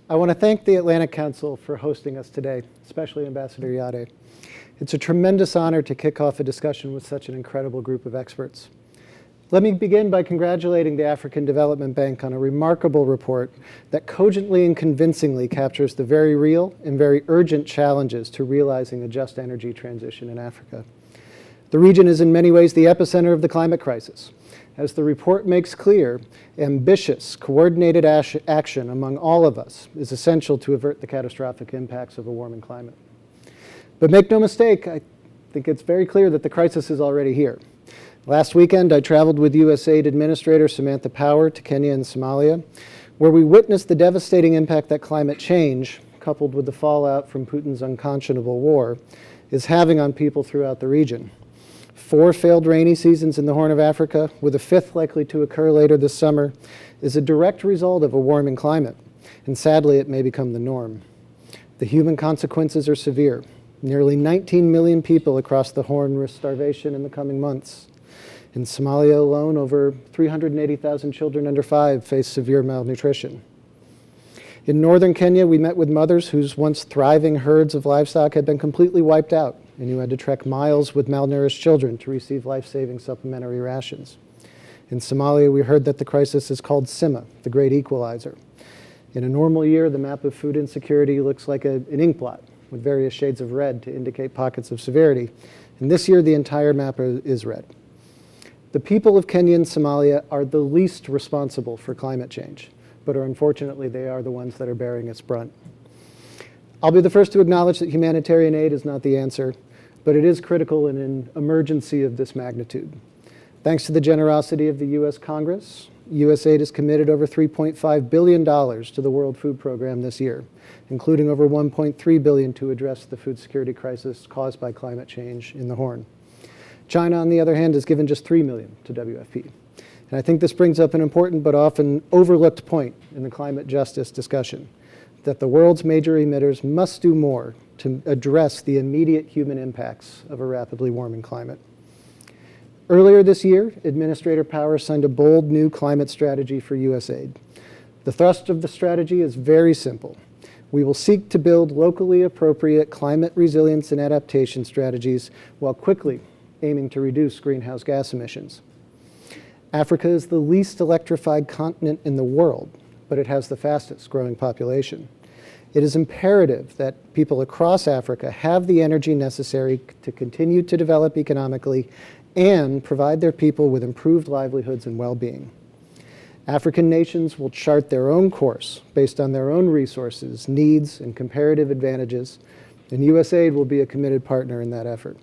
I want to thank the Atlantic Council for hosting us today, especially Ambassador Yade. It's a tremendous honor to kick off a discussion with such an incredible group of experts. Let me begin by congratulating the African Development Bank on a remarkable report that cogently and convincingly captures the very real and very urgent challenges to realizing a just energy transition in Africa. The region is in many ways the epicenter of the climate crisis. As the report makes clear, ambitious, coordinated action among all of us is essential to avert the catastrophic impacts of a warming climate. But make no mistake, I think it's very clear that the crisis is already here. Last weekend, I traveled with USAID Administrator Samantha Power to Kenya and Somalia, where we witnessed the devastating impact that climate change, coupled with the fallout from Putin's unconscionable war, is having on people throughout the region. 4 failed rainy seasons in the Horn of Africa, with a 5th likely to occur later this summer, is a direct result of a warming climate, and sadly it may become the norm. The human consequences are severe. Nearly 19 million people across the Horn risk starvation in the coming months. In Somalia alone, over 380,000 children under 5 face severe malnutrition. In northern Kenya, we met with mothers whose once thriving herds of livestock had been completely wiped out, and who had to trek miles with malnourished children to receive life-saving supplementary rations. In Somalia, we heard that the crisis is called SIMA, the Great Equalizer. In a normal year, the map of food insecurity looks like an ink blot, with various shades of red to indicate pockets of severity. And this year, the entire map is red. The people of Kenya and Somalia are the least responsible for climate change, but unfortunately, they are the ones that are bearing its brunt. I'll be the first to acknowledge that humanitarian aid is not the answer, but it is critical in an emergency of this magnitude. Thanks to the generosity of the U.S. Congress, USAID has committed over $3.5 billion to the World Food Program this year, including over $1.3 billion to address the food security crisis caused by climate change in the Horn. China, on the other hand, has given just $3 million to WFP. And I think this brings up an important but often overlooked point in the climate justice discussion, that the world's major emitters must do more to address the immediate human impacts of a rapidly warming climate. Earlier this year, Administrator Power signed a bold new climate strategy for USAID. The thrust of the strategy is very simple. We will seek to build locally appropriate climate resilience and adaptation strategies while quickly aiming to reduce greenhouse gas emissions. Africa is the least electrified continent in the world, but it has the fastest growing population. It is imperative that people across Africa have the energy necessary to continue to develop economically and provide their people with improved livelihoods and well-being. African nations will chart their own course based on their own resources, needs, and comparative advantages, and USAID will be a committed partner in that effort.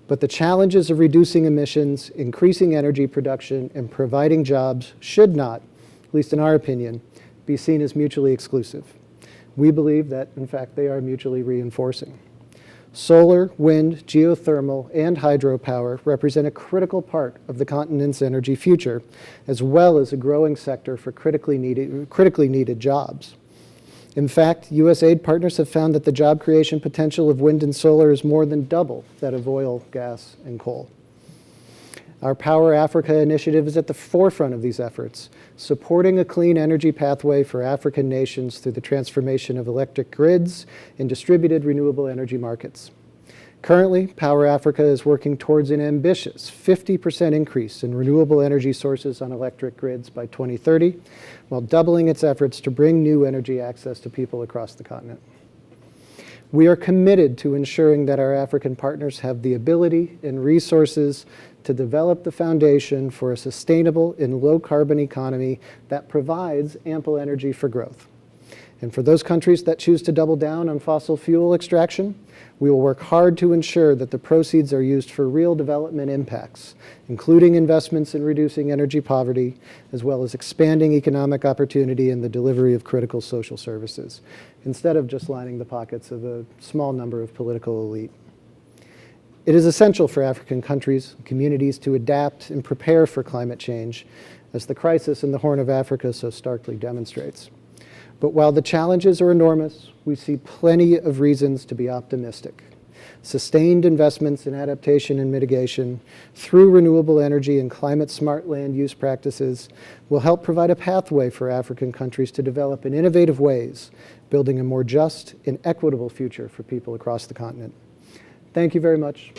But the challenges of reducing emissions, increasing energy production, and providing jobs should not, at least in our opinion, be seen as mutually exclusive. We believe that, in fact, they are mutually reinforcing. Solar, wind, geothermal, and hydropower represent a critical part of the continent's energy future, as well as a growing sector for critically needed jobs. In fact, USAID partners have found that the job creation potential of wind and solar is more than double that of oil, gas, and coal. Our Power Africa initiative is at the forefront of these efforts, supporting a clean energy pathway for African nations through the transformation of electric grids and distributed renewable energy markets. Currently, Power Africa is working towards an ambitious 50% increase in renewable energy sources on electric grids by 2030, while doubling its efforts to bring new energy access to people across the continent. We are committed to ensuring that our African partners have the ability and resources to develop the foundation for a sustainable and low-carbon economy that provides ample energy for growth. And for those countries that choose to double down on fossil fuel extraction, we will work hard to ensure that the proceeds are used for real development impacts, including investments in reducing energy poverty, as well as expanding economic opportunity and the delivery of critical social services, instead of just lining the pockets of a small number of political elite. It is essential for African countries and communities to adapt and prepare for climate change, as the crisis in the Horn of Africa so starkly demonstrates. But while the challenges are enormous, we see plenty of reasons to be optimistic. Sustained investments in adaptation and mitigation through renewable energy and climate-smart land use practices will help provide a pathway for African countries to develop in innovative ways, building a more just and equitable future for people across the continent. Thank you very much.